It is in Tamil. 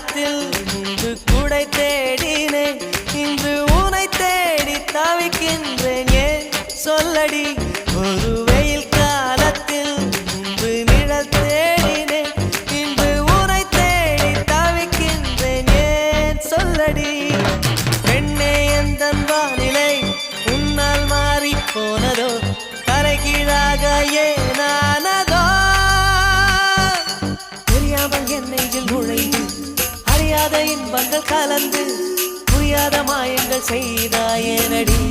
காலத்தில் முன்பு கூடை தேடினேன், இன்று உனை தேடி தவிக்கின்றேன். ஏன் சொல்லடி? ஒரு வெயில் காலத்தில் முன்பு நிழல் தேடினேன், இன்று உனை தேடி தவிக்கின்றேன். ஏன் சொல்லடி? பெண்ணே எந்தன் வானிலை உன்னால் மாறி போனதோ, தலைகீழாக ஏனானதோ? தெரியாமல் என் நெஞ்சில் நுழைந்து அறியாத இன்பங்கள் கலந்து புரியாத மாயங்கள் செய்தாயேனடி.